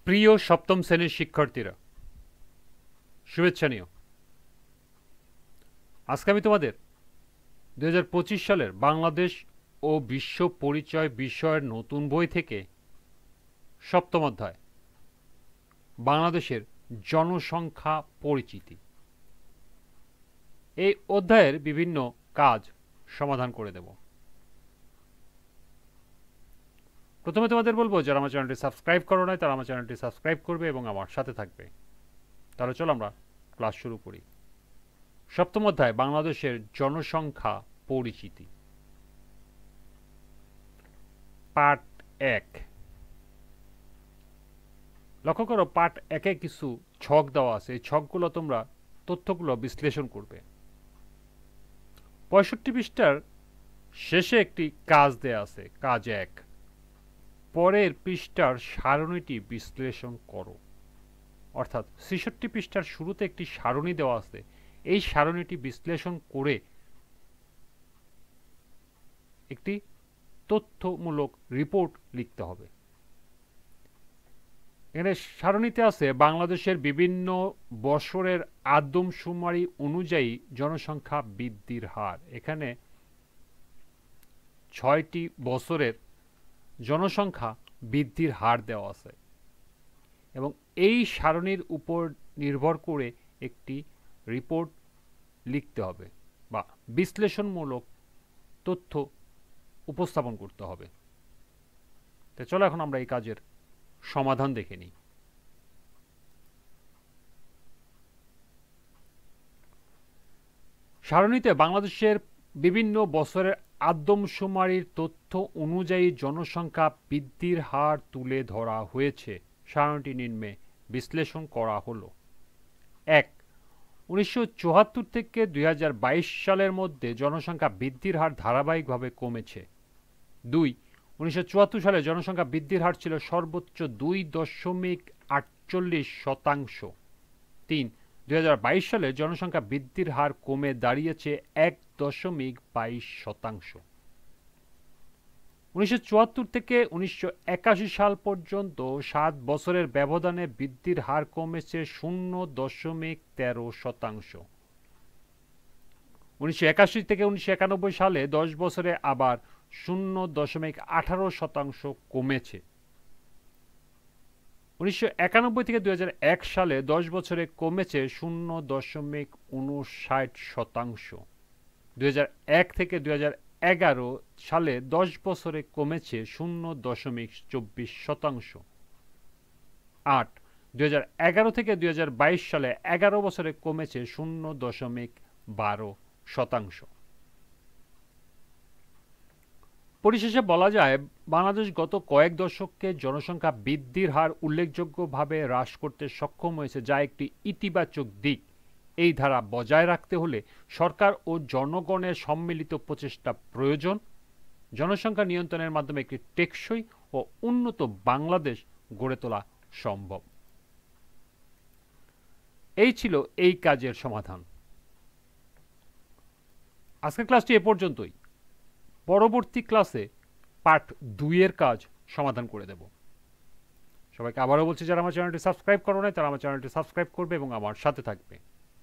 প্রিয় সপ্তম শ্রেণীর শিক্ষার্থীরা, শুভেচ্ছা নিও। আজকে আমি তোমাদের 2025 সালের বাংলাদেশ ও বিশ্ব পরিচয় বিষয়ের নতুন বই থেকে সপ্তম অধ্যায় বাংলাদেশের জনসংখ্যা পরিচিতি এই অধ্যায়ের বিভিন্ন কাজ সমাধান করে দেব। প্রথমে তোমাদের বলবো, যারা আমার চ্যানেলটি সাবস্ক্রাইব করো নাই তারা আমার চ্যানেলটি সাবস্ক্রাইব করবে এবং আমার সাথে থাকবে। তাহলে চলো আমরা ক্লাস শুরু করি। সপ্তম অধ্যায় বাংলাদেশের জনসংখ্যা পরিচিতি, পার্ট 1। লক্ষ্য করো, পার্ট 1-এ কিছু ছক দেওয়া আছে। এই ছকগুলো তোমরা তথ্যগুলো বিশ্লেষণ করবে। 65 পৃষ্ঠার শেষে একটি কাজ দেয়া আছে, কাজ 1। পরের পৃষ্ঠার সারণীটি বিশ্লেষণ করো। অর্থাৎ 66 পৃষ্ঠার শুরুতে একটি সারণী দেওয়া আছে, এই সারণীটি বিশ্লেষণ করে একটি তথ্যমূলক রিপোর্ট লিখতে হবে। এখানে সারণীতে আছে বাংলাদেশের বিভিন্ন বছরের আদমশুমারি অনুযায়ী জনসংখ্যা বৃদ্ধির হার। এখানে 6টি বছরের জনসংখ্যা বৃদ্ধির হার দেওয়া আছে এবং এই সারণীর উপর নির্ভর করে একটি রিপোর্ট লিখতে হবে বা বিশ্লেষণমূলক তথ্য উপস্থাপন করতে হবে। তো চলো এখন আমরা এই কাজের সমাধান দেখে নিই। সারণীতে বাংলাদেশের বিভিন্ন বছরের আদমশুমারির তথ্য অনুযায়ী জনসংখ্যা বৃদ্ধির হার তুলে ধরা হয়েছে। সারণীটি নিম্নে বিশ্লেষণ করা হলো। 1. 1974 থেকে 2022 সালের মধ্যে জনসংখ্যা বৃদ্ধির হার ধারাবাহিকভাবে কমেছে। 2. 1974 সালে জনসংখ্যা বৃদ্ধির হার ছিল সর্বোচ্চ 2.48%। 3. 2022 সালে জনসংখ্যা বৃদ্ধির হার কমে দাঁড়িয়েছে 1.22%। 1974 থেকে 1981 সাল পর্যন্ত 7 বছরের ব্যবধানে বৃদ্ধির হার কমেছে 0.13%। 1981 থেকে 1991 সালে 10 বছরে আবার 0.18% কমেছে। 1991 থেকে 2001 সালে 10 বছরে কমেছে 0.59%। 2001 থেকে 2011 সালে 10 বছরে কমেছে 0.24%। 8. 2011 থেকে 2022 সালে 11 বছরে কমেছে 0.12%। পরিশেষে বলা যায়, বাংলাদেশ গত কয়েক দশকে জনসংখ্যা বৃদ্ধির হার উল্লেখযোগ্যভাবে হ্রাস করতে সক্ষম হয়েছে, যা একটি ইতিবাচক দিক। এই ধারা বজায় রাখতে হলে সরকার ও জনগণের সম্মিলিত প্রচেষ্টা প্রয়োজন। জনসংখ্যা নিয়ন্ত্রণের মাধ্যমে একটি টেকসই ও উন্নত বাংলাদেশ গড়ে তোলা সম্ভব। এই ছিল এই কাজের সমাধান। আজকের ক্লাসটি এ পর্যন্তই। পরবর্তী ক্লাসে পার্ট 2-এর কাজ সমাধান করে দেব। সবাইকে আবারও বলছি, যারা আমার চ্যানেলটি সাবস্ক্রাইব করো নাই তারা আমার চ্যানেলটি সাবস্ক্রাইব করবে এবং আমার সাথে থাকবে।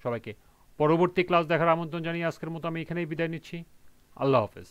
সবাইকে পরবর্তী ক্লাস দেখার আমন্ত্রণ জানিয়ে আজকের মতো আমি এখানেই বিদায় নিচ্ছি। আল্লাহ হাফেজ।